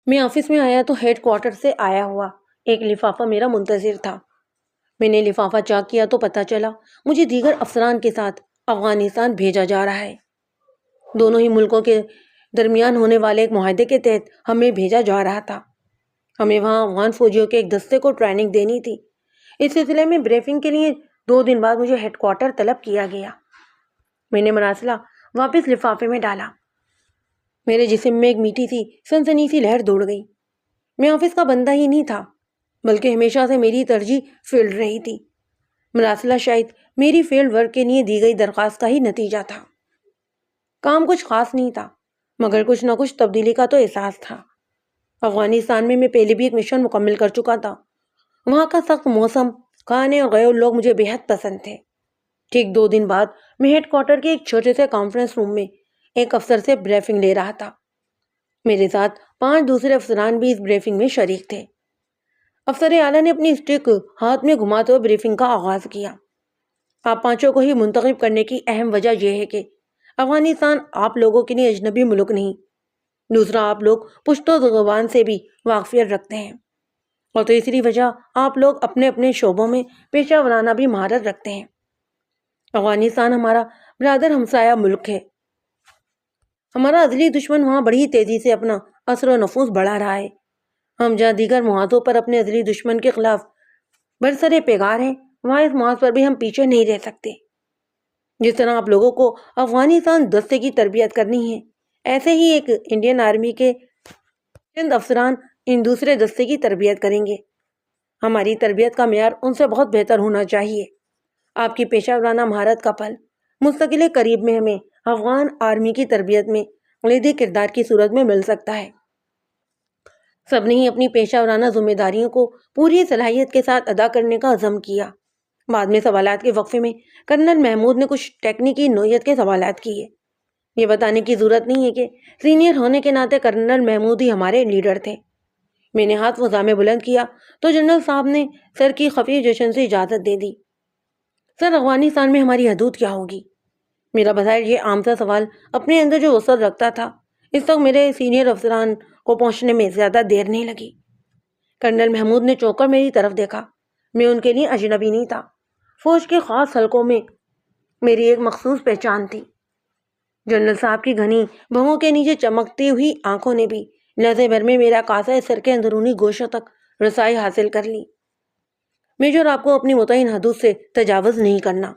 میں آفس میں آیا تو ہیڈ کوارٹر سے آیا ہوا ایک لفافہ میرا منتظر تھا۔ میں نے لفافہ چاک کیا تو پتہ چلا مجھے دیگر افسران کے ساتھ افغانستان بھیجا جا رہا ہے۔ دونوں ہی ملکوں کے درمیان ہونے والے ایک معاہدے کے تحت ہمیں بھیجا جا رہا تھا۔ ہمیں وہاں افغان فوجیوں کے ایک دستے کو ٹریننگ دینی تھی۔ اس سلسلے میں بریفنگ کے لیے 2 دن بعد مجھے ہیڈ کوارٹر طلب کیا گیا۔ میں نے مراسلہ واپس لفافے میں ڈالا۔ میرے جسم میں ایک میٹھی سی سنسنی سی لہر دوڑ گئی۔ میں آفس کا بندہ ہی نہیں تھا بلکہ ہمیشہ سے میری ترجیح فیلڈ رہی تھی۔ مراسلہ شاید میری فیلڈ ورک کے لیے دی گئی درخواست کا ہی نتیجہ تھا۔ کام کچھ خاص نہیں تھا مگر کچھ نہ کچھ تبدیلی کا تو احساس تھا۔ افغانستان میں پہلے بھی ایک مشن مکمل کر چکا تھا۔ وہاں کا سخت موسم، کھانے اور غیر لوگ مجھے بے حد پسند تھے۔ ٹھیک 2 دن بعد میں ہیڈ کوارٹر کے ایک چھوٹے سے کانفرنس روم میں ایک افسر سے بریفنگ لے رہا تھا۔ میرے ساتھ 5 دوسرے افسران بھی اس بریفنگ میں شریک تھے۔ افسر اعلیٰ نے اپنی اسٹک ہاتھ میں گھماتے ہوئے بریفنگ کا آغاز کیا۔ آپ 5 کو ہی منتخب کرنے کی اہم وجہ یہ ہے کہ افغانستان آپ لوگوں کے لیے اجنبی ملک نہیں۔ دوسرا، آپ لوگ پشتو زبان سے بھی واقفیت رکھتے ہیں، اور تیسری وجہ، آپ لوگ اپنے اپنے شعبوں میں پیشہ ورانہ بھی مہارت رکھتے ہیں۔ افغانستان ہمارا برادر ہمسایہ ملک ہے۔ ہمارا ازلی دشمن وہاں بڑی تیزی سے اپنا اثر و نفوذ بڑھا رہا ہے۔ ہم جہاں دیگر محاذوں پر اپنے ازلی دشمن کے خلاف برسر پیگار ہیں، وہاں اس محاذ پر بھی ہم پیچھے نہیں رہ سکتے۔ جس طرح آپ لوگوں کو افغانستان دستے کی تربیت کرنی ہے، ایسے ہی ایک انڈین آرمی کے چند افسران ان دوسرے دستے کی تربیت کریں گے۔ ہماری تربیت کا معیار ان سے بہت بہتر ہونا چاہیے۔ آپ کی پیشہ ورانہ مہارت کا پھل مستقل قریب میں ہمیں افغان آرمی کی تربیت میں کلیدی کردار کی صورت میں مل سکتا ہے۔ سب نے ہی اپنی پیشہ ورانہ ذمہ داریوں کو پوری صلاحیت کے ساتھ ادا کرنے کا عزم کیا۔ بعد میں سوالات کے وقفے میں کرنل محمود نے کچھ ٹیکنیکی نوعیت کے سوالات کیے۔ یہ بتانے کی ضرورت نہیں ہے کہ سینئر ہونے کے ناطے کرنل محمود ہی ہمارے لیڈر تھے۔ میں نے ہاتھ فضا میں بلند کیا تو جنرل صاحب نے سر کی خفیف جشن سے اجازت دے دی۔ سر، افغانستان میں ہماری حدود کیا ہوگی؟ میرا بظاہر یہ عام سا سوال اپنے اندر جو وسعت رکھتا تھا، اس تک میرے سینئر افسران کو پہنچنے میں زیادہ دیر نہیں لگی۔ کرنل محمود نے چونک کر میری طرف دیکھا۔ میں ان کے لیے اجنبی نہیں تھا۔ فوج کے خاص حلقوں میں میری ایک مخصوص پہچان تھی۔ جنرل صاحب کی گھنی بھووں کے نیچے چمکتی ہوئی آنکھوں نے بھی لہجے بھر میں میرا کاسہ سر کے اندرونی گوشوں تک رسائی حاصل کر لی۔ میجر، آپ کو اپنی متعین حدود سے تجاوز نہیں کرنا،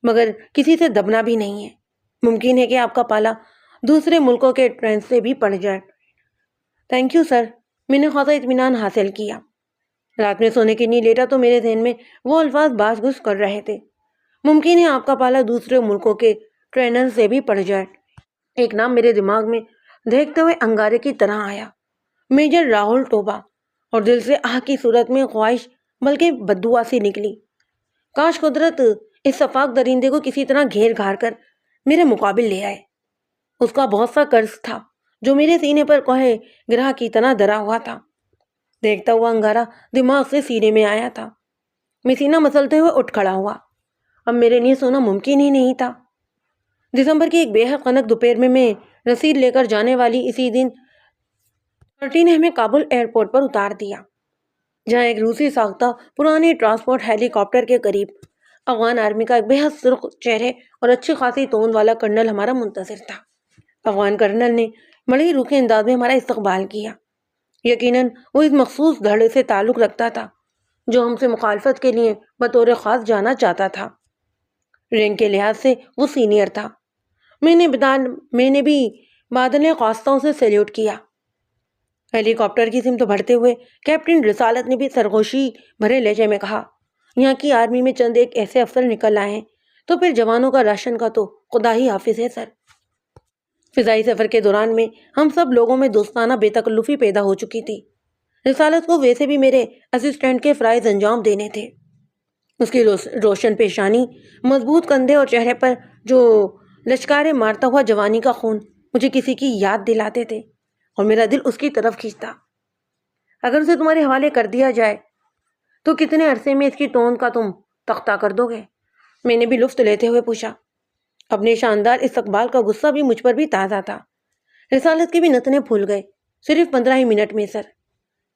مگر کسی سے دبنا بھی نہیں ہے۔ ممکن ہے کہ آپ کا پالا دوسرے ملکوں کے ٹرین سے بھی پڑ جائے۔ تھینک یو سر، میں نے خاصا اطمینان حاصل کیا۔ رات میں سونے کے لیے لیٹا تو میرے ذہن میں وہ الفاظ باز گز کر رہے تھے۔ ممکن ہے آپ کا پالا دوسرے ملکوں کے ٹرینر سے بھی پڑ جائے۔ ایک نام میرے دماغ میں دہکتے ہوئے انگارے کی طرح آیا، میجر راہل ٹوبا، اور دل سے آہ کی صورت میں خواہش بلکہ بددعا سی نکلی۔ کاش قدرت اس شفاق درندے کو کسی طرح گھیر گھار کر میرے مقابل لے آئے۔ اس کا بہت سا قرض تھا جو میرے سینے پر کوہ گرہ کی طرح دھرا ہوا تھا۔ دیکھتا ہوا انگارہ دماغ سے سینے میں آیا تھا۔ میں سینہ مسلتے ہوئے اٹھ کھڑا ہوا۔ اب میرے لیے سونا ممکن ہی نہیں تھا۔ دسمبر کی ایک بے حد خنک دوپہر میں رسید لے کر جانے والی اسی دن 13 نے ہمیں کابل ایئرپورٹ پر اتار دیا، جہاں ایک روسی ساختہ پرانے ٹرانسپورٹ ہیلی کاپٹر کے قریب افغان آرمی کا ایک بے حد سرخ چہرے اور اچھی خاصی توند والا کرنل ہمارا منتظر تھا۔ افغان کرنل نے بڑے ہی روکھے انداز میں ہمارا استقبال کیا۔ یقیناً وہ اس مخصوص دھڑے سے تعلق رکھتا تھا جو ہم سے مخالفت کے لیے بطور خاص جانا چاہتا تھا۔ رینک کے لحاظ سے وہ سینئر تھا۔ میں نے بھی بادل خواستوں سے سیلیوٹ کیا۔ ہیلی کاپٹر کی سمت بڑھتے ہوئے کیپٹن رسالت نے بھی سرگوشی بھرے لہجے میں کہا، یہاں کی آرمی میں چند ایک ایسے افسر نکل آئے ہیں تو پھر جوانوں کا راشن کا تو خدا ہی حافظ ہے سر۔ فضائی سفر کے دوران میں ہم سب لوگوں میں دوستانہ بے تکلفی پیدا ہو چکی تھی۔ رسالت کو ویسے بھی میرے اسسٹنٹ کے فرائض انجام دینے تھے۔ اس کی روشن پیشانی، مضبوط کندھے اور چہرے پر جو لشکارے مارتا ہوا جوانی کا خون مجھے کسی کی یاد دلاتے تھے اور میرا دل اس کی طرف کھینچتا۔ اگر اسے تمہارے حوالے کر دیا جائے تو کتنے عرصے میں اس کی توند کا تم تختہ کر دو گے؟ میں نے بھی لطف لیتے ہوئے پوچھا۔ اپنے شاندار استقبال کا غصہ بھی مجھ پر بھی تازہ تھا۔ رسالت کے بھی نتنے پھول گئے۔ صرف 15 ہی منٹ میں سر۔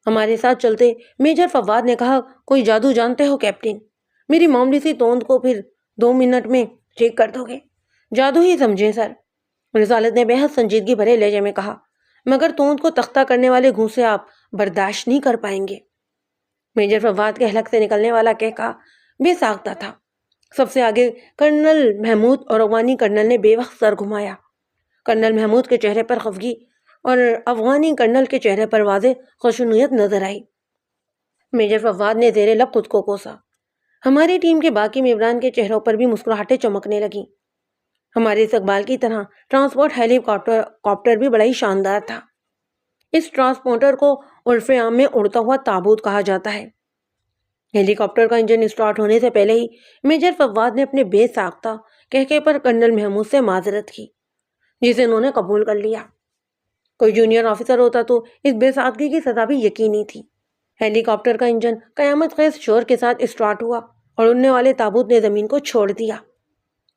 ہمارے ساتھ چلتے میجر فواد نے کہا، کوئی جادو جانتے ہو کیپٹن؟ میری معمولی سی توند کو پھر 2 منٹ میں ٹھیک کر دو گے؟ جادو ہی سمجھیں سر، رسالت نے بے حد سنجیدگی بھرے لہجے میں کہا، مگر توند کو تختہ کرنے والے گھونسے آپ برداشت نہیں کر پائیں گے۔ میجر فواد کے حلق سے نکلنے والا کہا بے ساختہ تھا۔ سب سے آگے کرنل محمود اور افغانی کرنل نے بے وقت سر گھمایا۔ کرنل محمود کے چہرے پر خفگی اور افغانی کرنل کے چہرے پر واضح خشنویت نظر آئی۔ میجر فواد نے زیر لب خود کو کوسا۔ ہماری ٹیم کے باقی ممبران کے چہروں پر بھی مسکراہٹیں چمکنے لگیں۔ ہمارے استقبال کی طرح ٹرانسپورٹ ہیلی کاپٹر بھی بڑا ہی شاندار تھا۔ اس ٹرانسپورٹر کو عرف عام میں اڑتا ہوا تابوت کہا جاتا ہے۔ ہیلی کاپٹر کا انجن اسٹارٹ ہونے سے پہلے ہی میجر فواد نے اپنے بے ساختہ کہکے پر کرنل محمود سے معذرت کی، جسے انہوں نے قبول کر لیا۔ کوئی جونیئر آفیسر ہوتا تو اس بے سادگی کی سزا بھی یقینی تھی۔ ہیلی کاپٹر کا انجن قیامت خیز شور کے ساتھ اسٹارٹ ہوا اور اڑنے والے تابوت نے زمین کو چھوڑ دیا۔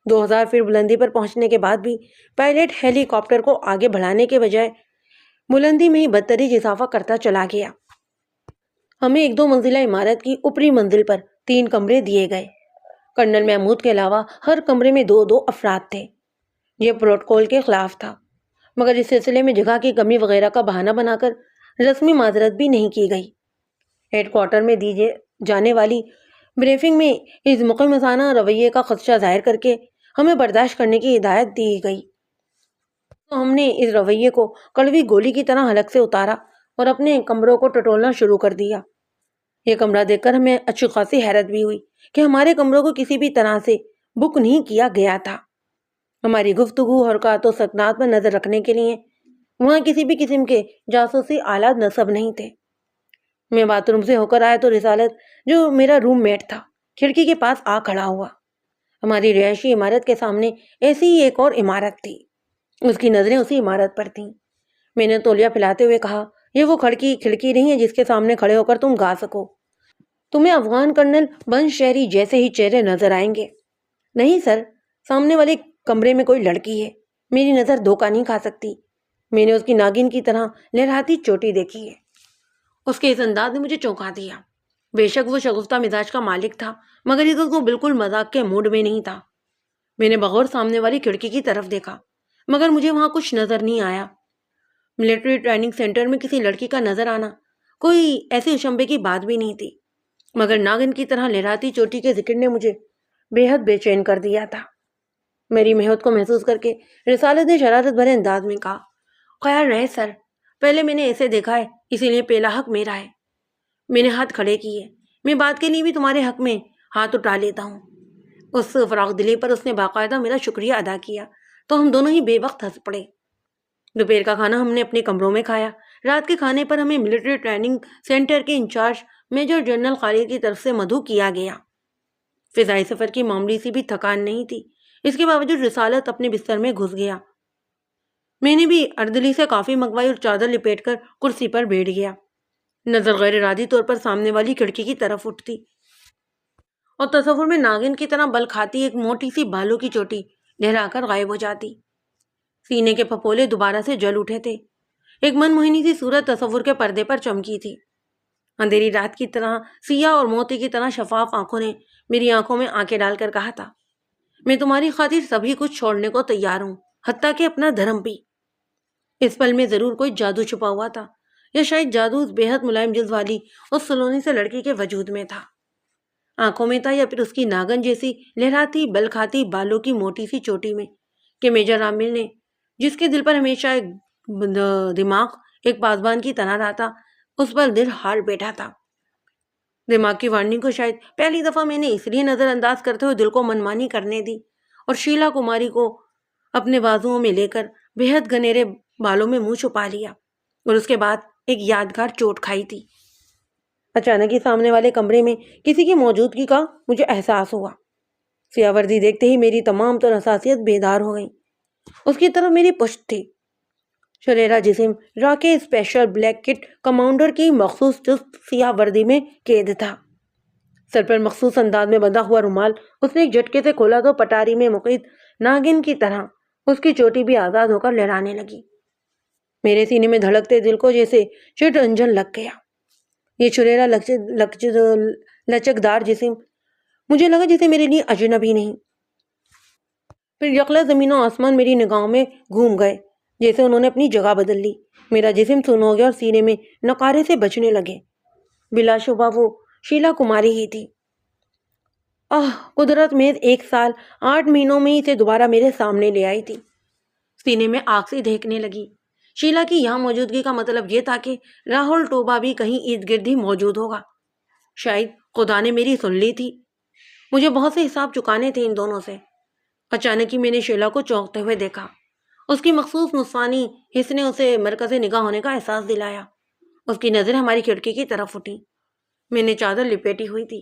2000 فٹ بلندی پر پہنچنے کے بعد بھی پائلٹ ہیلی کاپٹر کو آگے بڑھانے کے بجائے بلندی میں ہی بدتدریج اضافہ کرتا چلا گیا۔ ہمیں 1-2 منزلہ عمارت کی اوپری منزل پر 3 کمرے دیے گئے۔ کرنل محمود کے علاوہ ہر کمرے میں 2 افراد تھے۔ یہ پروٹوکول کے خلاف تھا، مگر اس سلسلے میں جگہ کی کمی وغیرہ کا بہانہ بنا کر رسمی معذرت بھی نہیں کی گئی۔ ہیڈ کوارٹر میں دی جانے والی بریفنگ میں اس مقمصانہ رویے کا خدشہ ظاہر کر کے ہمیں برداشت کرنے کی ہدایت دی گئی، تو ہم نے اس رویے کو کڑوی گولی کی طرح حلق سے اتارا اور اپنے کمروں کو ٹٹولنا شروع کر دیا۔ یہ کمرہ دیکھ کر ہمیں اچھی خاصی حیرت بھی ہوئی کہ ہمارے کمروں کو کسی بھی طرح سے بک نہیں کیا گیا تھا۔ ہماری گفتگو، حرکات و سکنات پر نظر رکھنے کے لیے وہاں کسی بھی قسم کے جاسوسی آلات نصب نہیں تھے۔ میں باتھ روم سے ہو کر آیا تو رسالت، جو میرا روم میٹ تھا، کھڑکی کے پاس آ کھڑا ہوا۔ ہماری رہائشی عمارت کے سامنے ایسی ہی ایک اور عمارت تھی، اس کی نظریں اسی عمارت پر تھیں۔ میں نے تولیہ پھیلاتے ہوئے کہا، یہ وہ کھڑکی نہیں ہے جس کے سامنے کھڑے ہو کر تم گا سکو۔ تمہیں افغان کرنل بن شہری جیسے ہی چہرے نظر آئیں گے۔ نہیں سر، سامنے والے کمرے میں کوئی لڑکی ہے، میری نظر دھوکہ نہیں کھا سکتی۔ میں نے اس کی ناگن کی طرح لہراتی چوٹی دیکھی ہے۔ اس کے اس انداز نے مجھے چونکا دیا۔ بے شک وہ شگفتہ مزاج کا مالک تھا، مگر اس کو بالکل مذاق کے موڈ میں نہیں تھا۔ میں نے بغور سامنے والی کھڑکی کی طرف دیکھا، مگر مجھے وہاں کچھ نظر نہیں آیا۔ ملٹری ٹریننگ سینٹر میں کسی لڑکی کا نظر آنا کوئی ایسے اشمبے کی بات بھی نہیں تھی، مگر ناگن کی طرح لہراتی چوٹی کے ذکر نے مجھے بے حد بے چین کر دیا تھا۔ میری محنت کو محسوس کر کے رسالت نے شرارت بھرے انداز میں کہا، خیال رہے سر، پہلے میں نے ایسے دیکھا ہے، اسی لیے پہلا حق میرا ہے۔ میں نے ہاتھ کھڑے کیے۔ میں بات کے لیے بھی تمہارے حق میں ہاتھ اٹھا لیتا ہوں۔ اس فراغ دلی پر اس نے باقاعدہ میرا شکریہ ادا کیا تو ہم دونوں ہی بے وقت ہنس پڑے۔ دوپہر کا کھانا ہم نے اپنے کمروں میں کھایا۔ رات کے کھانے پر ہمیں ملٹری ٹریننگ سینٹر کے انچارج میجر جنرل خالد کی طرف سے مدعو کیا گیا۔ فضائی سفر کی معمولی سی بھی تھکان نہیں تھی، اس کے باوجود رسالت اپنے بستر میں گھس گیا۔ میں نے بھی اردلی سے کافی منگوائی اور چادر لپیٹ کر کرسی پر بیٹھ گیا۔ نظر غیر ارادی طور پر سامنے والی کھڑکی کی طرف اٹھتی اور تصور میں ناگن کی طرح بل کھاتی ایک موٹی سی بالوں کی چوٹی لہرا کر غائب ہو جاتی۔ سینے کے پھپولے دوبارہ سے جل اٹھے تھے۔ ایک من موہنی سی صورت تصور کے پردے پر چمکی تھی۔ اندھیری رات کی طرح سیاہ اور موتی کی طرح شفاف آنکھوں نے میری آنکھوں میں آنکھیں ڈال کر کہا تھا، میں تمہاری خاطر سبھی کچھ چھوڑنے کو تیار ہوں، حتیٰ کہ اپنا دھرم بھی۔ اس پل میں ضرور کوئی جادو چھپا ہوا تھا، یا شاید جادو اس بے حد ملائم جلد والی اس سلونی سے لڑکی کے وجود میں تھا، آنکھوں میں تھا، یا پھر اس کی ناگن جیسی لہراتی بل کھاتی بالوں کی موٹی سی چوٹی میں، کہ میجر عامر نے، جس کے دل پر ہمیشہ ایک دماغ ایک پاسبان کی طرح رہتا، اس پر دل ہار بیٹھا تھا۔ دماغ کی وارننگ کو شاید پہلی دفعہ میں نے اس لیے نظر انداز کرتے ہوئے دل کو منمانی کرنے دی اور شیلا کماری کو اپنے بازوؤں میں لے کر بے حد گنیرے بالوں میں منہ چھپا لیا، اور اس کے بعد ایک یادگار چوٹ کھائی تھی۔ اچانک ہی سامنے والے کمرے میں کسی کی موجودگی کا مجھے احساس ہوا۔ سیاہ وردی دیکھتے ہی میری تمام تر حساسیت بیدار ہو گئی۔ اس کی طرف میری پشت تھی۔ شریرہ جسم راکے اسپیشل بلیک کٹ کمانڈر کی مخصوص چست سیاہ وردی میں قید تھا۔ سر پر مخصوص انداز میں بندھا ہوا رومال اس نے ایک جھٹکے سے کھولا تو پٹاری میں مقید ناگن کی طرح اس کی چوٹی بھی آزاد ہو کر لہرانے لگی۔ میرے سینے میں دھڑکتے دل کو جیسے چٹ انجن لگ گیا۔ یہ چھریرا لچکدار جسم مجھے لگا جیسے میرے لیے اجنبی نہیں۔ پھر یکلا زمین و آسمان میری نگاہوں میں گھوم گئے، جیسے انہوں نے اپنی جگہ بدل لی۔ میرا جسم سن ہو گیا اور سینے میں نقارے سے بچنے لگے۔ بلا شبہ وہ شیلا کماری ہی تھی۔ قدرت محض 1 سال 8 مہینوں میں اسے دوبارہ میرے سامنے لے آئی تھی۔ سینے میں آگ سے دہکنے لگی۔ شیلا کی یہاں موجودگی کا مطلب یہ تھا کہ راہل ٹوبا بھی کہیں ارد گرد ہی موجود ہوگا۔ شاید خدا نے میری سن لی تھی۔ مجھے بہت سے حساب چکانے تھے ان دونوں سے۔ اچانک ہی میں نے شیلا کو چونکتے ہوئے دیکھا۔ اس کی مخصوص نصفانی حس نے اسے مرکز نگاہ ہونے کا احساس دلایا۔ اس کی نظر ہماری کھڑکی کی طرف اٹھی۔ میں نے چادر لپیٹی ہوئی تھی،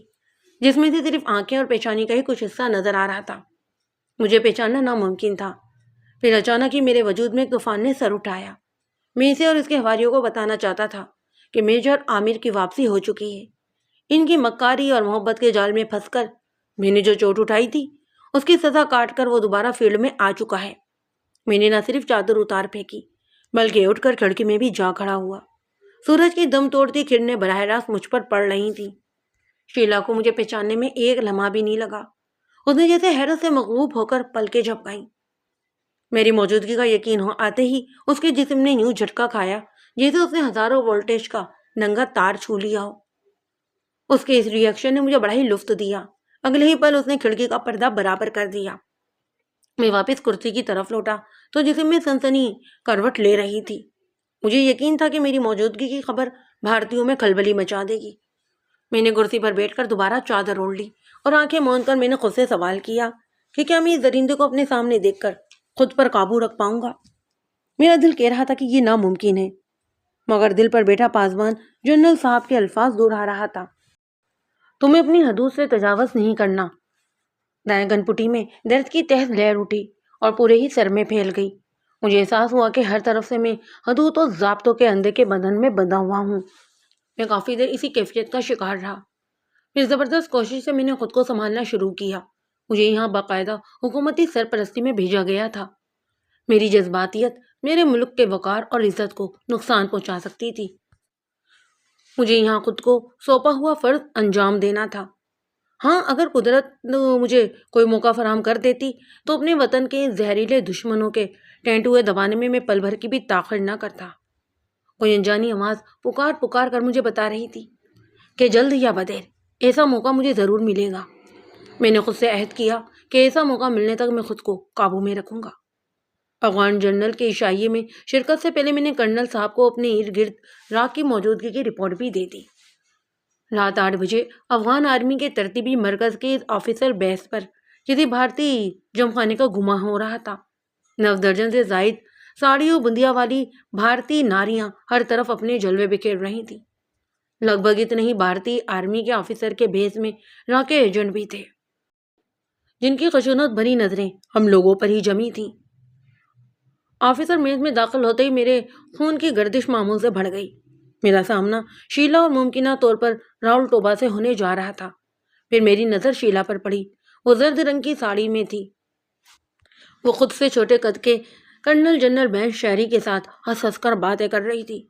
جس میں سے صرف آنکھیں اور پیشانی کا ہی کچھ حصہ نظر آ رہا تھا۔ مجھے پہچاننا ناممکن تھا۔ پھر اچانک ہی میرے وجود میں ایک طوفان نے سر اٹھایا۔ میں اسے اور اس کے حواریوں کو بتانا چاہتا تھا کہ میجر عامر کی واپسی ہو چکی ہے۔ ان کی مکاری اور محبت کے جال میں پھنس کر میں نے جو چوٹ اٹھائی تھی، اس کی سزا کاٹ کر وہ دوبارہ فیلڈ میں آ چکا ہے۔ میں نے نہ صرف چادر اتار پھینکی، بلکہ اٹھ کر کھڑکی میں بھی جا کھڑا ہوا۔ سورج کی دم توڑتی کرنیں براہ راست مجھ پر پڑ رہی تھیں۔ شیلا کو مجھے پہچاننے میں ایک لمحہ بھی نہیں لگا۔ اس نے جیسے حیرت سے مغلوب ہو کر پلکیں جھپکائیں۔ میری موجودگی کا یقین ہو آتے ہی اس کے جسم نے یوں جھٹکا کھایا جیسے اس نے ہزاروں وولٹیج کا ننگا تار چھو لیا ہو۔ اس کے اس ری ایکشن نے مجھے بڑا ہی لطف دیا۔ اگلے ہی پل اس نے کھڑکی کا پردہ برابر کر دیا۔ میں واپس کرسی کی طرف لوٹا تو جسم میں سنسنی کروٹ لے رہی تھی۔ مجھے یقین تھا کہ میری موجودگی کی خبر بھارتیوں میں کھلبلی مچا دے گی۔ میں نے کرسی پر بیٹھ کر دوبارہ چادر اوڑھ لی اور آنکھیں موند کر میں نے خود سے سوال کیا کہ کیا میں اس درندے کو اپنے سامنے دیکھ کر خود پر قابو رکھ پاؤں گا؟ میرا دل کہہ رہا تھا کہ یہ ناممکن ہے، مگر دل پر بیٹھا پاسبان جنرل صاحب کے الفاظ دہرا رہا تھا، تمہیں اپنی حدود سے تجاوز نہیں کرنا۔ دائیں گن پٹی میں درد کی تہز لہر اٹھی اور پورے ہی سر میں پھیل گئی۔ مجھے احساس ہوا کہ ہر طرف سے میں حدود اور ضابطوں کے اندھے کے بندھن میں بندھا ہوا ہوں۔ میں کافی دیر اسی کیفیت کا شکار رہا۔ پھر زبردست کوشش سے میں نے خود کو سنبھالنا شروع کیا۔ مجھے یہاں باقاعدہ حکومتی سرپرستی میں بھیجا گیا تھا۔ میری جذباتیت میرے ملک کے وقار اور عزت کو نقصان پہنچا سکتی تھی۔ مجھے یہاں خود کو سونپا ہوا فرض انجام دینا تھا۔ ہاں، اگر قدرت مجھے کوئی موقع فراہم کر دیتی تو اپنے وطن کے زہریلے دشمنوں کے ٹینٹوئے دبانے میں پل بھر کی بھی تاخیر نہ کرتا۔ کوئی انجانی آواز پکار پکار کر مجھے بتا رہی تھی کہ جلد یا بدیر ایسا موقع مجھے ضرور ملے گا۔ میں نے خود سے عہد کیا کہ ایسا موقع ملنے تک میں خود کو قابو میں رکھوں گا۔ افغان جنرل کے عشائیے میں شرکت سے پہلے میں نے کرنل صاحب کو اپنے ارد گرد راک کی موجودگی کی رپورٹ بھی دے دی۔ رات 8 بجے افغان آرمی کے ترتیبی مرکز کے آفیسر بیس پر کسی بھارتی جمخانے کا گما ہو رہا تھا۔ 9 درجن سے زائد ساڑیوں بندیا والی بھارتی ناریاں ہر طرف اپنے جلوے بکھیر رہی تھیں۔ لگ بھگ اتنے ہی بھارتی آرمی کے آفیسر کے بھیس میں راک کے ایجنٹ بھی تھے، جن کی خشونت بھری نظریں ہم لوگوں پر ہی جمی تھیں۔ آفیسر میز میں داخل ہوتے ہی میرے خون کی گردش معمول سے بڑھ گئی۔ میرا سامنا شیلا اور ممکنہ طور پر راہل ٹوبا سے ہونے جا رہا تھا۔ پھر میری نظر شیلا پر پڑی۔ وہ زرد رنگ کی ساڑی میں تھی۔ وہ خود سے چھوٹے قد کے کرنل جنرل بینس شہری کے ساتھ ہنس ہنس کر باتیں کر رہی تھی۔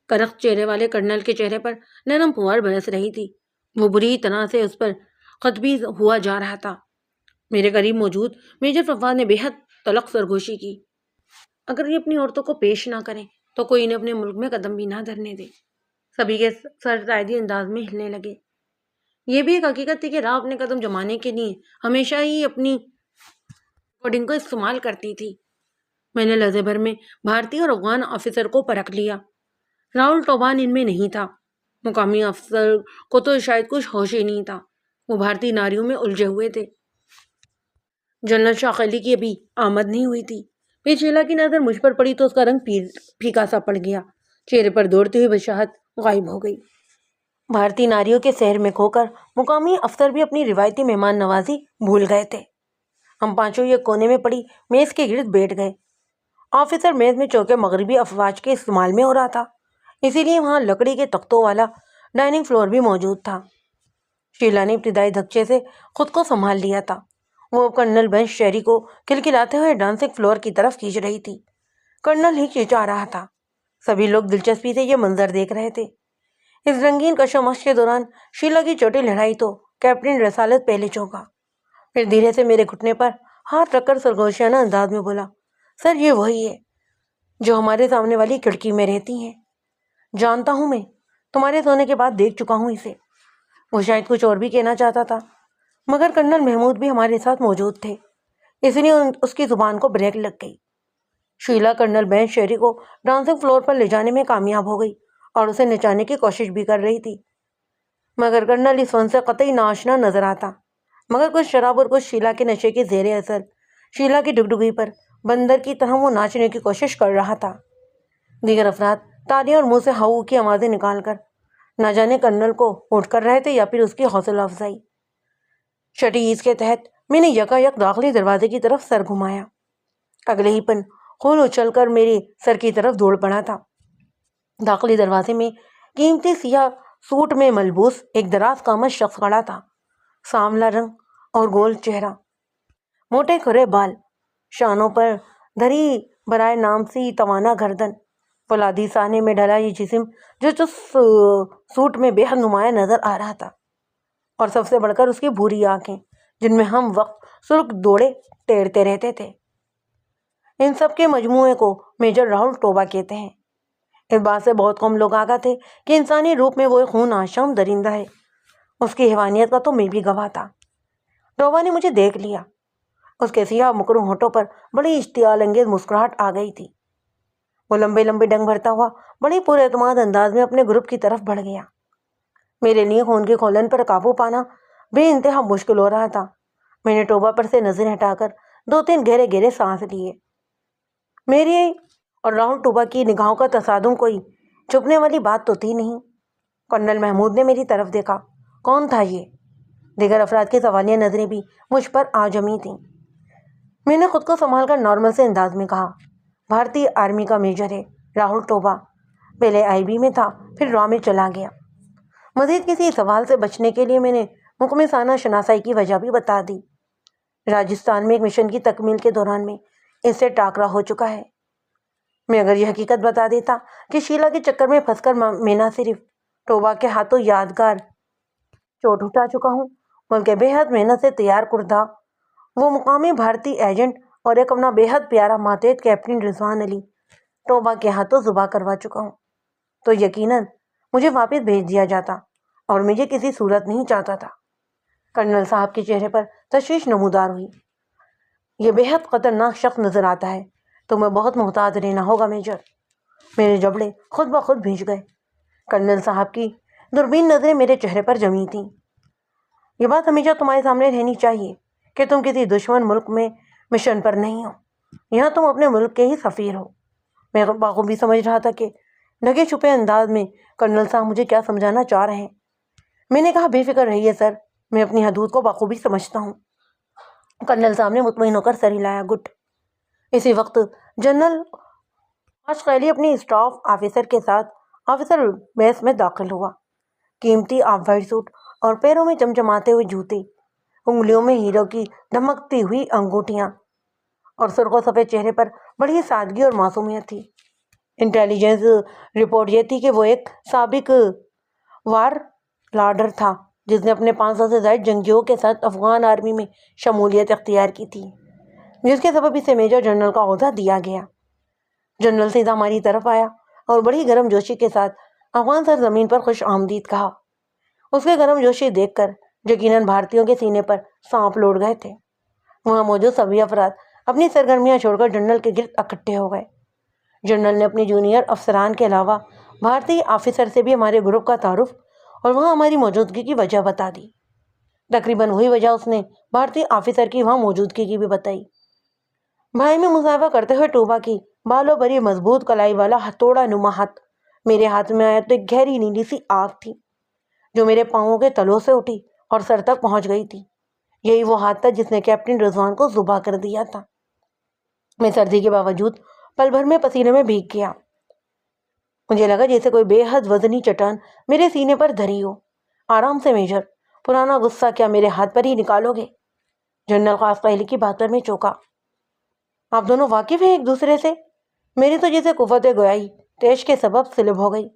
کرخت چہرے والے کرنل کے چہرے پر نرم پھوار برس رہی تھی۔ وہ بری طرح سے اس پر خطبیز ہوا جا رہا تھا۔ میرے قریب موجود میجر فواد نے بے حد تلخ سرگوشی کی۔ اگر یہ اپنی عورتوں کو پیش نہ کریں تو کوئی انہیں اپنے ملک میں قدم بھی نہ دھرنے دے۔ سبھی کے سر تائیدی انداز میں ہلنے لگے۔ یہ بھی ایک حقیقت تھی کہ راہ اپنے قدم جمانے کے لیے ہمیشہ ہی اپنی کوڈنگ کو استعمال کرتی تھی۔ میں نے لحظے بھر میں بھارتی اور افغان آفیسر کو پرکھ لیا۔ راہل ٹوبان ان میں نہیں تھا۔ مقامی افسر کو تو شاید کچھ ہوش ہی نہیں تھا۔ وہ بھارتی ناریوں میں الجھے ہوئے تھے۔ جنرل شاہ علی کی ابھی آمد نہیں ہوئی تھی۔ پھر شیلا کی نظر مجھ پر پڑی تو اس کا رنگ پھیکا سا پڑ گیا۔ چہرے پر دوڑتی ہوئی بشاہت غائب ہو گئی۔ بھارتی ناریوں کے سحر میں کھو کر مقامی افسر بھی اپنی روایتی مہمان نوازی بھول گئے تھے۔ ہم پانچوں ایک کونے میں پڑی میز کے گرد بیٹھ گئے۔ آفیسر میز میں چوکے مغربی افواج کے استعمال میں ہو رہا تھا، اسی لیے وہاں لکڑی کے تختوں والا ڈائننگ فلور بھی موجود تھا۔ شیلا نے ابتدائی دھکچے سے خود کو سنبھال لیا تھا۔ وہ کرنل بینس شہری کو کھلکھلاتے ہوئے ڈانسنگ فلور کی طرف کھینچ رہی تھی۔ کرنل ہچکچا رہا تھا۔ سبھی لوگ دلچسپی سے یہ منظر دیکھ رہے تھے۔ اس رنگین کشمکش کے دوران شیلا کی چوٹی لڑائی تو کیپٹن رسالت پہلے چونکا، پھر دھیرے سے میرے گھٹنے پر ہاتھ رکھ کر سرگوشیانہ انداز میں بولا، سر یہ وہی ہے جو ہمارے سامنے والی کھڑکی میں رہتی ہیں، جانتا ہوں میں، تمہارے سونے کے بعد دیکھ چکا ہوں اسے۔ وہ شاید کچھ اور بھی کہنا چاہتا تھا، مگر کرنل محمود بھی ہمارے ساتھ موجود تھے، اس لیے اس کی زبان کو بریک لگ گئی۔ شیلا کرنل بین شیری کو ڈانسنگ فلور پر لے جانے میں کامیاب ہو گئی اور اسے نچانے کی کوشش بھی کر رہی تھی، مگر کرنل اس فن سے قطعی ناآشنا نظر آتا۔ مگر کچھ شراب اور کچھ شیلا کے نشے کے زیر اثر شیلا کی ڈگڈگی پر بندر کی طرح وہ ناچنے کی کوشش کر رہا تھا۔ دیگر افراد تالیاں اور منہ سے ہاؤ کی آوازیں نکال کر نہ جانے کرنل کو اٹھ کر رہے تھے یا پھر اس کی حوصلہ افزائی۔ چھٹی عیز کے تحت میں نے یکایک داخلی دروازے کی طرف سر گھمایا۔ اگلے ہی پن خون اچھل کر میرے سر کی طرف دوڑ پڑا تھا۔ داخلی دروازے میں قیمتی سیاہ سوٹ میں ملبوس ایک دراز قامت شخص کھڑا تھا، سانولا رنگ اور گول چہرہ، موٹے کھرے بال، شانوں پر دھری برائے نام سی توانا گردن، فولادی سانے میں ڈھلا یہ جسم جو سوٹ میں بے حد نمایاں نظر آ رہا تھا، اور سب سے بڑھ کر اس کی بھوری آنکھیں جن میں ہم وقت سرخ دوڑے ٹیرتے رہتے تھے۔ ان سب کے مجموعے کو میجر راہل ٹوبا کہتے ہیں۔ اس بات سے بہت کم لوگ آگاہ تھے کہ انسانی روپ میں وہ ایک خون آشام درندہ ہے۔ اس کی حیوانیت کا تو میں بھی گواہ تھا۔ ٹوبا نے مجھے دیکھ لیا، اس کے سیاہ مکرو ہونٹوں پر بڑی اشتعال انگیز مسکراہٹ آ گئی تھی۔ وہ لمبے لمبے ڈنگ بھرتا ہوا بڑی پر اعتماد انداز میں اپنے گروپ کی طرف بڑھ گیا۔ میرے لیے خون کی کھولن پر قابو پانا بے انتہا مشکل ہو رہا تھا۔ میں نے ٹوبا پر سے نظر ہٹا کر 2-3 گہرے گہرے سانس لیے۔ میری اور راہل ٹوبا کی نگاہوں کا تصادم کوئی چھپنے والی بات تو تھی نہیں۔ کرنل محمود نے میری طرف دیکھا۔ کون تھا یہ؟ دیگر افراد کی سوالیہ نظریں بھی مجھ پر آ جمی تھیں۔ میں نے خود کو سنبھال کر نارمل سے انداز میں کہا، بھارتی آرمی کا میجر ہے راہل ٹوبا، پہلے IB میں تھا، پھر را میں چلا گیا۔ مزید کسی سوال سے بچنے کے لیے میں نے مخمصانہ شناسائی کی وجہ بھی بتا دی۔ راجستھان میں ایک مشن کی تکمیل کے دوران میں اس سے ٹاکرا ہو چکا ہے۔ میں اگر یہ حقیقت بتا دیتا کہ شیلا کے چکر میں پھنس کر میں نہ صرف ٹوبا کے ہاتھوں یادگار چوٹ اٹھا چکا ہوں، بلکہ بے حد محنت سے تیار کردہ وہ مقامی بھارتی ایجنٹ اور ایک اپنا بے حد پیارا ماتحت کیپٹن رضوان علی ٹوبا کے ہاتھوں ذبح کروا چکا ہوں، تو یقیناً مجھے واپس بھیج دیا جاتا، اور مجھے کسی صورت نہیں چاہتا تھا۔ کرنل صاحب کے چہرے پر تشویش نمودار ہوئی۔ یہ بے حد خطرناک شخص نظر آتا ہے، تمہیں بہت محتاط رہنا ہوگا میجر۔ میرے جبڑے خود بخود بھیج گئے۔ کرنل صاحب کی دوربین نظریں میرے چہرے پر جمی تھیں۔ یہ بات ہمیشہ تمہارے سامنے رہنی چاہیے کہ تم کسی دشمن ملک میں مشن پر نہیں ہو، یہاں تم اپنے ملک کے ہی سفیر ہو۔ میں بخوبی سمجھ رہا تھا کہ ڈھکے چھپے انداز میں کرنل صاحب مجھے کیا سمجھانا چاہ رہے ہیں۔ میں نے کہا، بے فکر رہیے سر، میں اپنی حدود کو بخوبی سمجھتا ہوں۔ کرنل صاحب نے مطمئن ہو کر سر ہلایا۔ گڈ۔ اسی وقت جنرل اشقیلی اپنی اسٹاف آفیسر کے ساتھ آفیسر میس میں داخل ہوا۔ قیمتی آف وائٹ سوٹ اور پیروں میں چمچماتے ہوئے جوتے، انگلیوں میں ہیروں کی دھمکتی ہوئی انگوٹھیاں، اور سرخ و سفید چہرے پر بڑی سادگی اور معصومیت تھی۔ انٹیلیجنس رپورٹ یہ تھی کہ وہ ایک سابق وار لارڈر تھا جس نے اپنے 500 سے زائد جنگجوؤں کے ساتھ افغان آرمی میں شمولیت اختیار کی تھی، جس کے سبب اسے میجر جنرل کا عہدہ دیا گیا۔ جنرل سیدھا ہماری طرف آیا اور بڑی گرم جوشی کے ساتھ افغان سرزمین پر خوش آمدید کہا۔ اس کے گرم جوشی دیکھ کر یقیناً بھارتیوں کے سینے پر سانپ لوٹ گئے تھے۔ وہاں موجود سبھی افراد اپنی سرگرمیاں چھوڑ کر جنرل کے گرد اکٹھے ہو گئے۔ جنرل نے اپنی جونیئر افسران کے علاوہ بھارتی آفیسر سے بھی ہمارے گروپ کا تعارف اور وہاں ہماری موجودگی کی وجہ بتا دی۔ تقریباً وہی وجہ اس نے بھارتی آفیسر کی وہاں موجودگی کی بھی بتائی۔ بھائی میں مصاحبہ کرتے ہوئے ٹوبا کی بالوں بھری مضبوط کلائی والا ہتھوڑا نما ہاتھ میرے ہاتھ میں آیا تو ایک گہری نیلی سی آگ تھی جو میرے پاؤں کے تلوں سے اٹھی اور سر تک پہنچ گئی تھی۔ یہی وہ ہاتھ تھا جس نے کیپٹن رضوان کو ذبح کر دیا تھا۔ میں سردی کے باوجود پل بھر میں پسینے میں بھیگ گیا۔ مجھے لگا جیسے کوئی بے حد وزنی چٹان میرے سینے پر دھری ہو۔ آرام سے میجر، پرانا غصہ کیا میرے ہاتھ پر ہی نکالو گے؟ جنرل خاص پہلی کی بات پر میں چونکا۔ آپ دونوں واقف ہیں ایک دوسرے سے؟ میری تو جیسے قوت گویائی تیش کے سبب سلب ہو گئی۔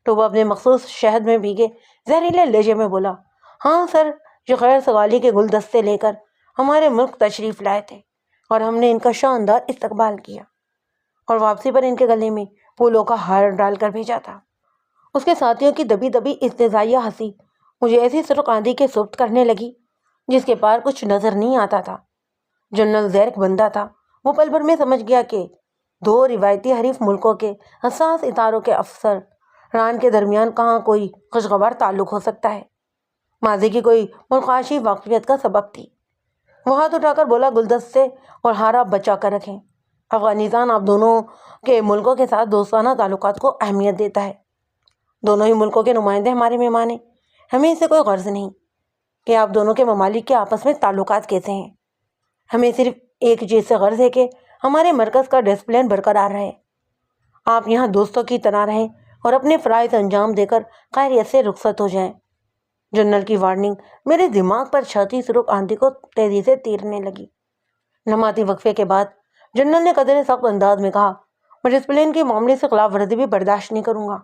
ٹوبا اپنے مخصوص شہد میں بھیگے زہریلے لہجے میں بولا، ہاں سر، یہ غیر سوالی کے گلدستے لے کر ہمارے ملک تشریف لائے تھے اور ہم نے ان کا شاندار استقبال کیا اور واپسی پر ان کے گلے میں پھولوں کا ہار ڈال کر بھیجا تھا۔ اس کے ساتھیوں کی دبی دبی استہزائیہ ہنسی مجھے ایسی سرخ آندھی کے سبت کرنے لگی جس کے پار کچھ نظر نہیں آتا تھا۔ جنرل زیرک بندہ تھا، وہ پل بھر میں سمجھ گیا کہ دو روایتی حریف ملکوں کے حساس اداروں کے افسر ران کے درمیان کہاں کوئی خوشگوار تعلق ہو سکتا ہے۔ ماضی کی کوئی منقاشی واقفیت کا سبب تھی۔ وہ ہاتھ اٹھا کر بولا، گلدستے اور ہار آپ بچا کر رکھیں۔ افغانستان آپ دونوں کے ملکوں کے ساتھ دوستانہ تعلقات کو اہمیت دیتا ہے۔ دونوں ہی ملکوں کے نمائندے ہمارے مہمان ہیں۔ ہمیں اس سے کوئی غرض نہیں کہ آپ دونوں کے ممالک کے آپس میں تعلقات کیسے ہیں۔ ہمیں صرف ایک چیز سے غرض ہے کہ ہمارے مرکز کا ڈسپلن برقرار رہے۔ آپ یہاں دوستوں کی طرح رہیں اور اپنے فرائض انجام دے کر خیریت سے رخصت ہو جائیں۔ جنرل کی وارننگ میرے دماغ پر چھاتی سرخ آندھی کو تیزی سے تیرنے لگی۔ لمحاتی وقفے کے بعد جنرل نے قدرے سخت انداز میں کہا، میں ڈسپلن کے معاملے سے خلاف ورزی بھی برداشت نہیں کروں گا۔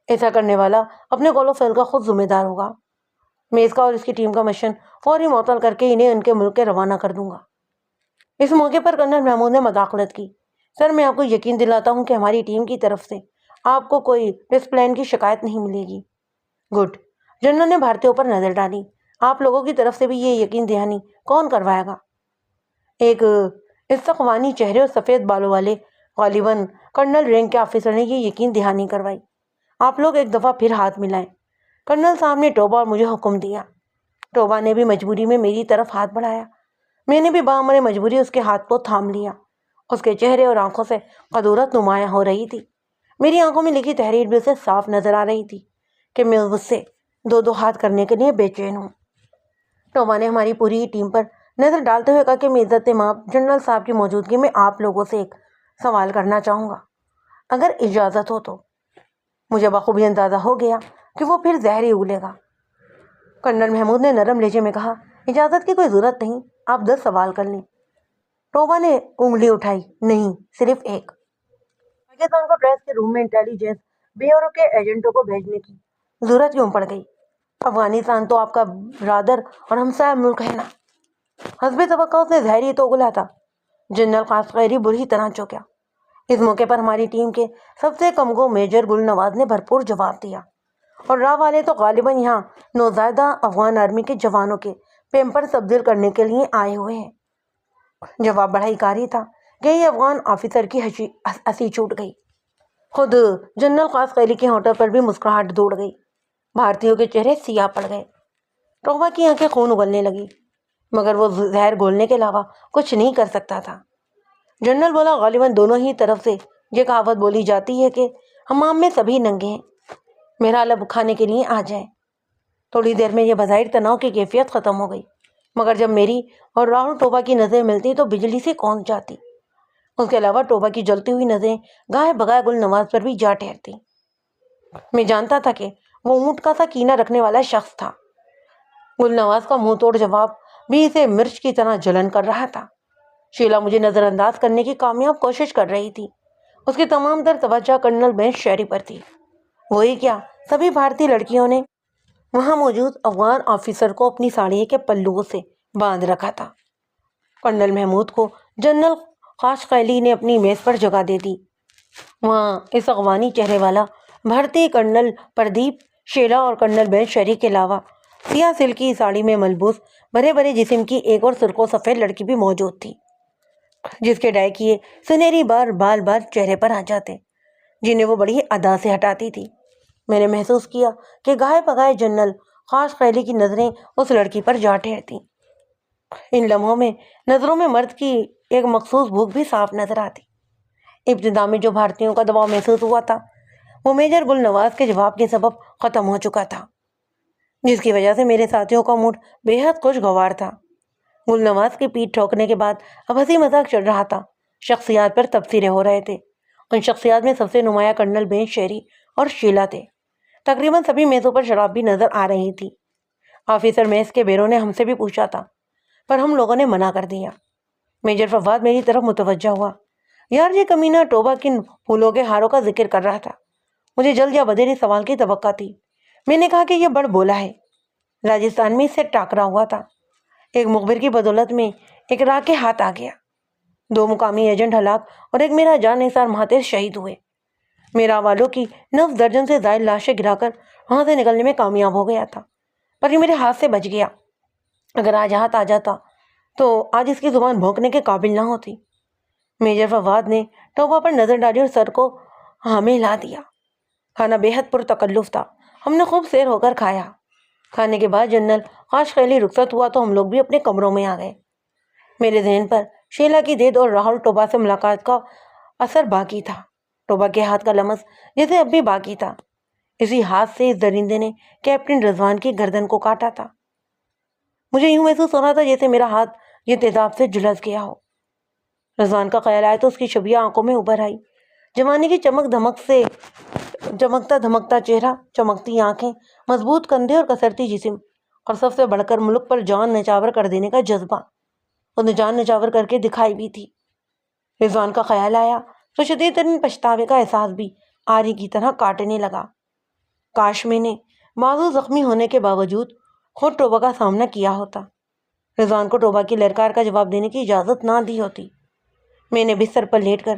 ایسا کرنے والا اپنے قول و فعل کا خود ذمہ دار ہوگا۔ میں اس کا اور اس کی ٹیم کا مشن فوری معطل کر کے انہیں ان کے ملک کے روانہ کر دوں گا۔ اس موقع پر کرنل محمود نے مداخلت کی، سر میں آپ کو یقین دلاتا ہوں کہ ہماری ٹیم کی طرف سے آپ کو کوئی ڈسپلن کی شکایت نہیں ملے گی۔ گڈ۔ جنرل نے بھارتیوں پر نظر ڈالی، آپ لوگوں کی طرف سے بھی یہ یقین دہانی کون کروائے گا؟ ایک استقوانی چہرے اور سفید بالوں والے غالباً کرنل رینک کے آفیسر نے یہ یقین دہانی کروائی۔ آپ لوگ ایک دفعہ پھر ہاتھ ملائیں۔ کرنل صاحب نے ٹوبا اور مجھے حکم دیا۔ ٹوبا نے بھی مجبوری میں میری طرف ہاتھ بڑھایا۔ میں نے بھی بامر مجبوری اس کے ہاتھ کو تھام لیا۔ اس کے چہرے اور آنکھوں سے قدورت نمایاں ہو رہی تھی۔ میری آنکھوں میں لکھی تحریر بھی اسے صاف نظر آ رہی تھی کہ میں اس سے دو دو ہاتھ کرنے کے لیے بے چین ہوں۔ ٹوبا نے ہماری پوری ٹیم پر نظر ڈالتے ہوئے کہا کہ میں عزت مآب جنرل صاحب کی موجودگی میں آپ لوگوں سے ایک سوال کرنا چاہوں گا، اگر اجازت ہو تو۔ مجھے بخوبی اندازہ ہو گیا کہ وہ پھر زہر ہی اگلے گا۔ کرنل محمود نے نرم لہجے میں کہا، اجازت کی کوئی ضرورت نہیں، آپ 10 سوال کر لیں۔ ٹوبا نے انگلی اٹھائی، نہیں، صرف ایک۔ پاکستان کو ٹریس کے روم میں انٹیلیجنس بیورو کے ایجنٹوں کو بھیجنے کی ضرورت کیوں پڑ گئی؟ افغانستان تو آپ کا برادر اور ہمسایہ ملک ہے نا۔ حسب توقع اس نے زہر ہی تو اگلا تھا۔ جنرل قاسقیری بری طرح چونکا۔ اس موقع پر ہماری ٹیم کے سب سے کم گو میجر گل نواز نے بھرپور جواب دیا، اور راہ والے تو غالباً یہاں نوزائیدہ افغان آرمی کے جوانوں کے پیمپر تبدیل کرنے کے لیے آئے ہوئے ہیں۔ جواب بڑا ہی کاری تھا کہ یہ افغان آفیسر کی ہنسی چھوٹ گئی۔ خود جنرل قاسقیری کے ہونٹوں پر بھی مسکراہٹ دوڑ گئی۔ بھارتیوں کے چہرے سیاہ پڑ گئے۔ ٹوبا کی آنکھیں خون اگلنے لگی، مگر وہ زہر گھولنے کے علاوہ کچھ نہیں کر سکتا تھا۔ جنرل بولا، غالباً دونوں ہی طرف سے یہ کہاوت بولی جاتی ہے کہ حمام میں سبھی ننگے ہیں، میرا لب کھانے کے لیے آ جائیں۔ تھوڑی دیر میں یہ بظاہر تناؤ کی کیفیت ختم ہو گئی، مگر جب میری اور راہل ٹوبا کی نظریں ملتی تو بجلی سے کون جاتی۔ اس کے علاوہ ٹوبا کی جلتی ہوئی نظریں گائے بگائے گل نواز پر بھی جا ٹھہرتی۔ میں جانتا تھا کہ وہ اونٹ کا سا کینہ رکھنے والا شخص تھا۔ گل نواز کا منہ توڑ جواب بھی اسے مرچ کی طرح جلن کر رہا تھا۔ شیلا مجھے نظر انداز کرنے کی کامیاب کوشش کر رہی تھی۔ اس کی تمام تر توجہ کرنل بینچ شیری پر تھی۔ وہی کیا، سبھی بھارتی لڑکیوں نے وہاں موجود افغان آفیسر کو اپنی ساڑی کے پلوؤں سے باندھ رکھا تھا۔ کرنل محمود کو جنرل قاشقیلی نے اپنی میز پر جگہ دے دی۔ وہاں اس افغانی چہرے والا بھارتی کرنل پردیپ شیلا اور کرنل بینچ شیری کے علاوہ سیاہ سلکی ساڑی میں ملبوس بڑے بڑے جسم کی ایک اور سرخ و سفید لڑکی بھی موجود تھی، جس کے ڈائی کیے سنہری بال چہرے پر آ جاتے، جنہیں وہ بڑی ادا سے ہٹاتی تھی۔ میں نے محسوس کیا کہ گائے بگائے جنرل قاشقیلی کی نظریں اس لڑکی پر جا ٹھہرتی۔ ان لمحوں میں نظروں میں مرد کی ایک مخصوص بھوک بھی صاف نظر آتی۔ ابتدا میں جو بھارتیوں کا دباؤ محسوس ہوا تھا وہ میجر گل نواز کے جواب کے سبب ختم ہو چکا تھا، جس کی وجہ سے میرے ساتھیوں کا موڈ بے حد خوشگوار تھا۔ گل نواز کی پیٹھ ٹھوکنے کے بعد اب ہنسی مذاق چل رہا تھا۔ شخصیات پر تبصرے ہو رہے تھے۔ ان شخصیات میں سب سے نمایاں کرنل بینچ شیری اور شیلا تھے۔ تقریباً سبھی میزوں پر شراب بھی نظر آ رہی تھی۔ آفیسر میز کے بیروں نے ہم سے بھی پوچھا تھا، پر ہم لوگوں نے منع کر دیا۔ میجر فواد میری طرف متوجہ ہوا۔ یار یہ کمینہ ٹوبہ کن پھولوں کے ہاروں کا ذکر کر رہا تھا؟ مجھے جلد یا بدیر اس سوال کی توقع تھی۔ میں نے کہا کہ یہ بڑ بولا ہے، راجستھان میں اس سے ٹاکرا ہوا تھا، ایک مخبر کی بدولت میں ایک راہ کے ہاتھ آ گیا، 2 مقامی ایجنٹ ہلاک اور ایک میرا جان نثار مہاتیر شہید ہوئے۔ میرا والوں کی 9 درجن سے زائد لاشیں گرا کر وہاں سے نکلنے میں کامیاب ہو گیا تھا، پر یہ میرے ہاتھ سے بچ گیا۔ اگر آج ہاتھ آ جاتا تو آج اس کی زبان بھونکنے کے قابل نہ ہوتی۔ میجر فواد نے ٹوبہ پر نظر ڈالی اور سر کو ہمیں ہلا دیا۔ کھانا بے حد پرتکلف تھا، ہم نے خوب سیر ہو کر کھایا۔ کھانے کے بعد جنرل قاشقیلی رخصت ہوا تو ہم لوگ بھی اپنے کمروں میں آ گئے۔ میرے ذہن پر شیلا کی دید اور راہل ٹوبہ سے ملاقات کا اثر باقی تھا۔ ٹوبہ کے ہاتھ کا لمس جیسے اب بھی باقی تھا۔ اسی ہاتھ سے اس درندے نے کیپٹن رضوان کی گردن کو کاٹا تھا۔ مجھے یوں محسوس ہو رہا تھا جیسے میرا ہاتھ یہ تیزاب سے جھلس گیا ہو۔ رضوان کا خیال آیا تو اس کی شبیہ آنکھوں میں ابھر آئی۔ جوانی کی چمک دھمک سے چمکتا دھمکتا چہرہ، چمکتی آنکھیں، مضبوط کندھے اور کسرتی جسم، اور سب سے بڑھ کر ملک پر جان نچاور کر دینے کا جذبہ۔ اس نے جان نچاور کر کے دکھائی بھی تھی۔ رضوان کا خیال آیا تو شدید ترین پچھتاوے کا احساس بھی آری کی طرح کاٹنے لگا۔ کاش میں نے بازو زخمی ہونے کے باوجود خود ٹوبہ کا سامنا کیا ہوتا، رضوان کو ٹوبہ کی للکار کا جواب دینے کی اجازت نہ دی ہوتی۔ میں نے بستر پر لیٹ کر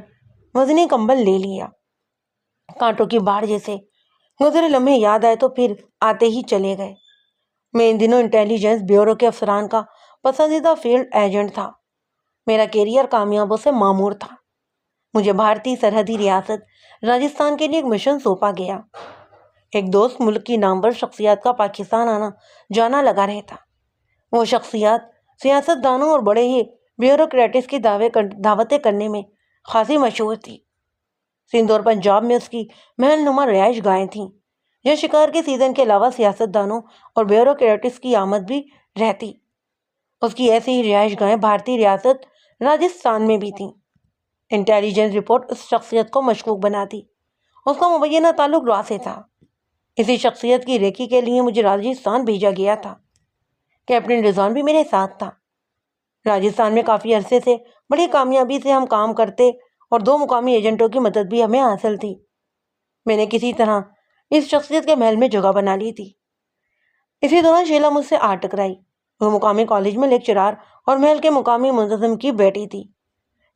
وزنی کمبل لے لیا۔ کانٹوں کی باڑھ جیسے گزرے لمحے یاد آئے تو پھر آتے ہی چلے گئے۔ میں ان دنوں انٹیلیجنس بیورو کے افسران کا پسندیدہ فیلڈ ایجنٹ تھا۔ میرا کیریئر کامیابوں سے معمور تھا۔ مجھے بھارتی سرحدی ریاست راجستھان کے لیے ایک مشن سونپا گیا۔ ایک دوست ملک کی نامور شخصیات کا پاکستان آنا جانا لگا رہتا۔ وہ شخصیات سیاست دانوں اور بڑے ہی بیوروکریٹس کی دعوتیں کرنے میں خاصی مشہور تھی۔ سندھ اور پنجاب میں اس کی محل نما رہائش گاہیں تھیں، جہاں شکار کے سیزن کے علاوہ سیاست دانوں اور بیوروکریٹس کی آمد بھی رہتی۔ اس کی ایسی ہی رہائش گاہیں بھارتی ریاست راجستھان میں بھی تھیں۔ انٹیلیجنس رپورٹ اس شخصیت کو مشکوک بناتی۔ اس کا مبینہ تعلق را سے تھا۔ اسی شخصیت کی ریکی کے لیے مجھے راجستھان بھیجا گیا تھا۔ کیپٹن رضوان بھی میرے ساتھ تھا۔ راجستھان میں کافی عرصے سے بڑی کامیابی سے ہم کام کرتے اور 2 مقامی ایجنٹوں کی مدد بھی ہمیں حاصل تھی۔ میں نے کسی طرح اس شخصیت کے محل میں جگہ بنا لی تھی۔ اسی دوران شیلا مجھ سے آ ٹکرائی۔ وہ مقامی کالج میں لیکچرار اور محل کے مقامی منتظم کی بیٹی تھی۔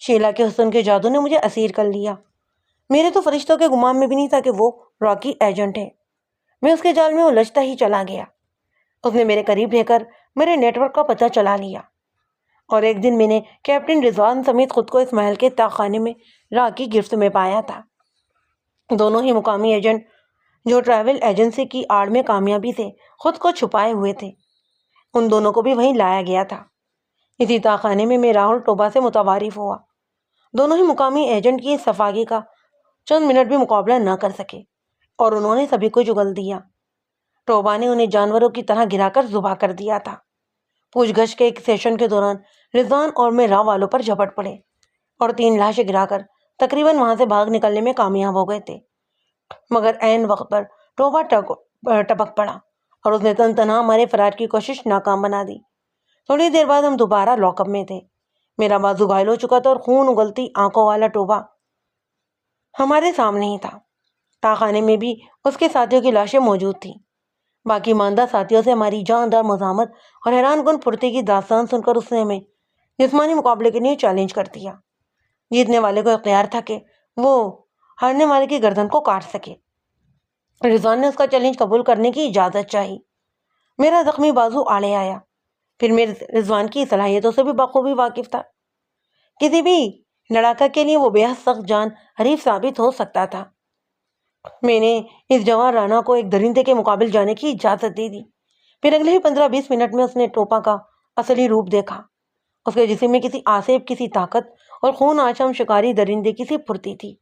شیلا کے حسن کے جادو نے مجھے اسیر کر لیا۔ میرے تو فرشتوں کے گمان میں بھی نہیں تھا کہ وہ راکی ایجنٹ ہے۔ میں اس کے جال میں الجھتا ہی چلا گیا۔ اس نے میرے قریب رہ کر میرے نیٹ ورک کا پتہ چلا لیا، اور ایک دن میں نے کیپٹن رضوان سمیت خود کو اس محل کے تاخانے میں راہ کی گرفت میں پایا تھا۔ دونوں ہی مقامی ایجنٹ جو ٹریول ایجنسی کی آڑ میں کامیابی سے خود کو چھپائے ہوئے تھے، ان دونوں کو بھی وہیں لایا گیا تھا۔ اسی تاخانے میں میں راہل ٹوبہ سے متعارف ہوا۔ دونوں ہی مقامی ایجنٹ کی اس صفاگی کا چند منٹ بھی مقابلہ نہ کر سکے، اور انہوں نے سبھی کو جگل دیا۔ ٹوبہ نے انہیں جانوروں کی طرح گرا کر ذبح کر دیا تھا۔ پوچھ گچھ کے ایک سیشن کے دوران رضوان اور میں راہ والوں پر جھپٹ پڑے اور 3 لاشیں گرا کر تقریباً وہاں سے بھاگ نکلنے میں کامیاب ہو گئے تھے، مگر عین وقت پر ٹوبہ ٹپک پڑا اور اس نے تن تنہا ہمارے فرار کی کوشش ناکام بنا دی۔ تھوڑی دیر بعد ہم دوبارہ لاک اپ میں تھے۔ میرا بازو گھائل ہو چکا تھا اور خون اگلتی آنکھوں والا ٹوبہ ہمارے سامنے ہی تھا۔ تاخانے میں بھی اس کے ساتھیوں کی لاشیں موجود تھیں۔ باقی ماندہ ساتھیوں سے ہماری جاندار مزاحمت اور حیران کن پھرتی کی داستان سن کر اس نے ہمیں جسمانی مقابلے کے لیے چیلنج کر دیا۔ جیتنے والے کو اختیار تھا کہ وہ ہارنے والے کی گردن کو کاٹ سکے۔ رضوان نے اس کا چیلنج قبول کرنے کی اجازت چاہی۔ میرا زخمی بازو آڑے آیا، پھر میں رضوان کی صلاحیتوں سے بھی بخوبی واقف تھا۔ کسی بھی لڑاکا کے لیے وہ بے حد سخت جان حریف ثابت ہو سکتا تھا۔ میں نے اس جوان رانا کو ایک درندے کے مقابل جانے کی اجازت دے دی۔ پھر اگلے ہی 15-20 منٹ میں اس نے ٹوپا کا اصلی روپ دیکھا۔ اس کے جسم میں کسی آسیب کی سی طاقت اور خون آشام شکاری درندے کی سی پھرتی تھی۔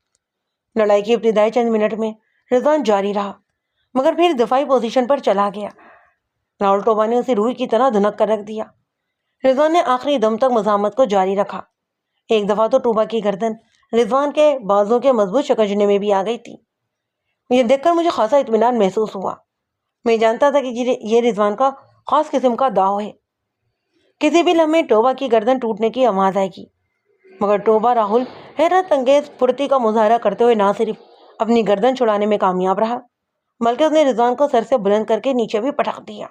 لڑائی کی ابتدائی چند منٹ میں رضوان جاری رہا، مگر پھر دفاعی پوزیشن پر چلا گیا۔ راہل ٹوبہ نے اسے روئی کی طرح دھنک کر رکھ دیا۔ رضوان نے آخری دم تک مزاحمت کو جاری رکھا۔ ایک دفعہ تو ٹوبہ کی گردن رضوان کے بازوں کے مضبوط شکنجنے میں بھی آ گئی تھی۔ یہ دیکھ کر مجھے خاصا اطمینان محسوس ہوا۔ میں جانتا تھا کہ یہ رضوان کا خاص قسم کا داؤ ہے۔ کسی بھی لمحے ٹوبہ کی گردن ٹوٹنے کی آواز آئے گی۔ مگر توبہ راہل حیرت انگیز پھرتی کا مظاہرہ کرتے ہوئے نہ صرف اپنی گردن چھڑانے میں کامیاب رہا بلکہ اس نے رضوان کو سر سے بلند کر کے نیچے بھی پٹک دیا۔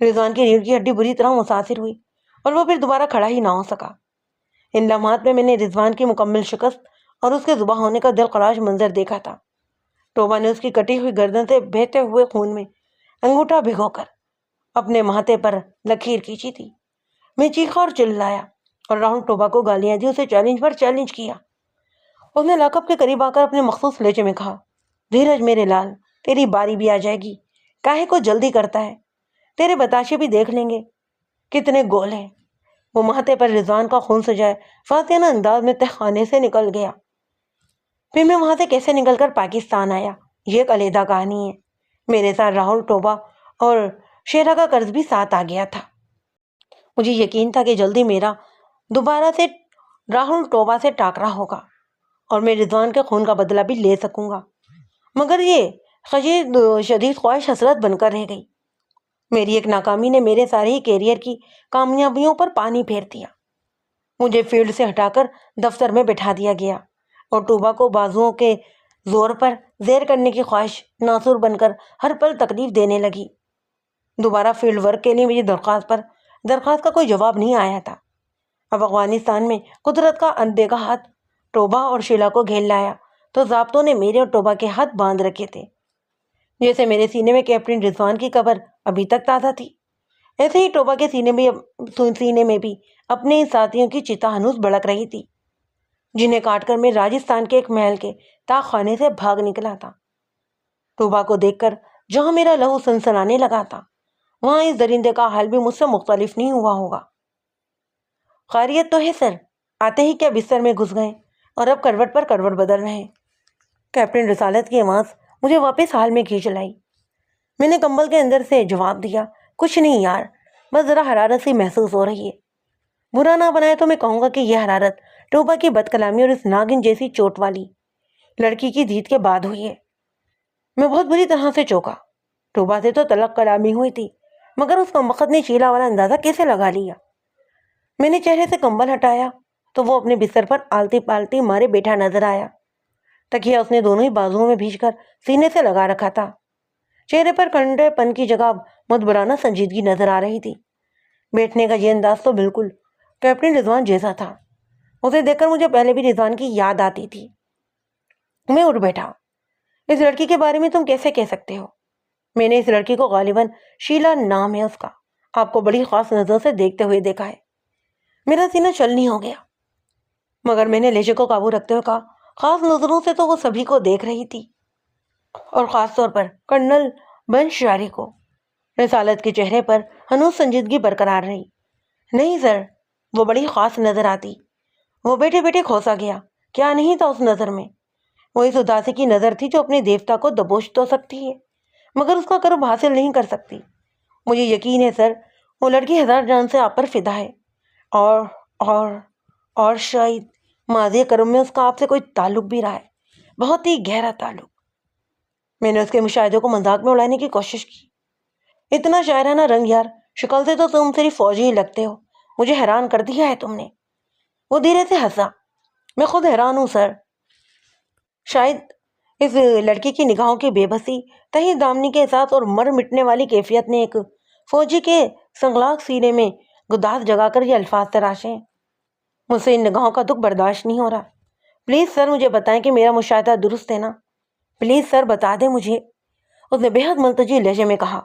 رضوان کی ریڑھ کی ہڈی بری طرح متاثر ہوئی اور وہ پھر دوبارہ کھڑا ہی نہ ہو سکا۔ ان لمحات میں نے رضوان کی مکمل شکست اور اس کے ذبح ہونے کا دل خراش منظر دیکھا تھا۔ توبہ نے اس کی کٹی ہوئی گردن سے بہتے ہوئے خون میں انگوٹھا بھگو کر اپنے ماتھے پر لکیر کھینچی تھی۔ میں چیخا اور چلایا اور راہل توبہ کو گالیاں دی، اسے چیلنج پر چیلنج کیا۔ اس نے لاک اپ کے قریب آ کر اپنے مخصوص لہجے میں کہا، دھیرج میرے لال، تیری باری بھی آ جائے گی، کاہے کو جلدی کرتا ہے، تیرے بتاشے بھی دیکھ لیں گے کتنے گول ہیں۔ وہ ماتھے پر رضوان کا خون سجائے فاتحانہ انداز میں تہ خانے سے نکل گیا۔ پھر میں وہاں سے کیسے نکل کر پاکستان آیا، یہ ایک علیحدہ کہانی ہے۔ میرے ساتھ راہل، توبہ اور شیرا کا قرض بھی ساتھ آ گیا تھا۔ مجھے یقین تھا کہ جلدی میرا دوبارہ سے راہل توبہ سے ٹاکرا ہوگا اور میں رضوان کے خون کا بدلہ بھی لے سکوں گا، مگر یہ شدید خواہش حسرت بن کر رہ گئی۔ میری ایک ناکامی نے میرے سارے ہی کیریئر کی کامیابیوں پر پانی پھیر دیا۔ مجھے فیلڈ سے ہٹا کر دفتر میں بٹھا دیا گیا اور توبہ کو بازوؤں کے زور پر زیر کرنے کی خواہش ناصور بن کر ہر پل تکلیف دینے لگی۔ دوبارہ فیلڈ ورک کے لیے میری درخواست کا کوئی جواب نہیں آیا تھا۔ اب افغانستان میں قدرت کا اندیکھا ہاتھ توبہ اور شیلا کو گھیر لایا تو ضابطوں نے میرے اور توبہ کے ہاتھ باندھ رکھے تھے۔ جیسے میرے سینے میں کیپٹن رضوان کی قبر ابھی تک تازہ تھی، ایسے ہی توبہ کے سینے میں بھی اپنے ساتھیوں کی چتا ہنوز بڑک رہی تھی، جنہیں کاٹ کر میں راجستھان کے ایک محل کے طاق خانے سے بھاگ نکلا تھا۔ توبہ کو دیکھ کر جہاں میرا لہو سنسنانے لگا تھا، وہاں اس درندے کا حال بھی مجھ سے مختلف نہیں ہوا ہوگا۔ خیریت تو ہے سر، آتے ہی کیا بستر میں گھس گئے اور اب کروٹ پر کروٹ بدل رہے ہیں۔ کیپٹن رسالت کی آواز مجھے واپس حال میں کھینچ لائی۔ میں نے کمبل کے اندر سے جواب دیا، کچھ نہیں یار، بس ذرا حرارت سی محسوس ہو رہی ہے۔ برا نہ بنائے تو میں کہوں گا کہ یہ حرارت توبہ کی بد کلامی اور اس ناگن جیسی چوٹ والی لڑکی کی جیت کے بعد ہوئی ہے۔ میں بہت بری طرح سے چونکا۔ توبہ سے تو تلخ کلامی ہوئی تھی، مگر اس کمبخت نے شیلا والا اندازہ کیسے لگا لیا؟ میں نے چہرے سے کمبل ہٹایا تو وہ اپنے بستر پر آلتی پالتی مارے بیٹھا نظر آیا۔ تکیا اس نے دونوں ہی بازوؤں میں بھیج کر سینے سے لگا رکھا تھا۔ چہرے پر کنڈے پن کی جگہ مدبرانہ سنجیدگی نظر آ رہی تھی۔ بیٹھنے کا یہ انداز تو بالکل کیپٹن رضوان جیسا تھا۔ اسے دیکھ کر مجھے پہلے بھی رضوان کی یاد آتی تھی۔ میں اٹھ بیٹھا۔ اس لڑکی کے بارے میں تم کیسے کہہ سکتے ہو؟ میں نے اس لڑکی کو غالباً شیلا نام ہے اس کا، آپ کو بڑی خاص نظروں سے دیکھتے ہوئے دیکھا ہے۔ میرا سینہ چلنی ہو گیا، مگر میں نے لہجے کو قابو رکھتے ہوئے کہا، خاص نظروں سے تو وہ سبھی کو دیکھ رہی تھی، اور خاص طور پر کرنل بنشاری کو۔ رسالت کے چہرے پر ہنوز سنجیدگی برقرار رہی۔ نہیں سر، وہ بڑی خاص نظر آتی۔ وہ بیٹھے بیٹھے کھوسا گیا، کیا نہیں تھا اس نظر میں؟ وہ اس اداسی کی نظر تھی جو اپنے دیوتا کو دبوچ تو سکتی ہے مگر اس کا قرب حاصل نہیں کر سکتی۔ مجھے یقین ہے سر، وہ لڑکی ہزار جان سے آپ پر فدا ہے، اور شاید ماضی کرم میں اس کا آپ سے کوئی تعلق بھی رہا ہے، بہت ہی گہرا تعلق۔ میں نے اس کے مشاہدے کو مذاق میں اڑانے کی کوشش کی۔ اتنا شاعرانہ رنگ یار، شکل سے تو تم صرف فوجی ہی لگتے ہو، مجھے حیران کر دیا ہے تم نے۔ وہ دھیرے سے ہنسا۔ میں خود حیران ہوں سر، شاید اس لڑکی کی نگاہوں کی بے بسی، تہی دامنی کے ساتھ اور مر مٹنے والی کیفیت نے ایک فوجی کے سنگلاخ سینے میں گداز جگا کر یہ الفاظ تراشے ہیں، مجھ سے ان نگاہوں کا دکھ برداشت نہیں ہو رہا۔ پلیز سر مجھے بتائیں کہ میرا مشاہدہ درست ہے نا، پلیز سر بتا دیں مجھے، اس نے بے حد ملتجی لہجے میں کہا۔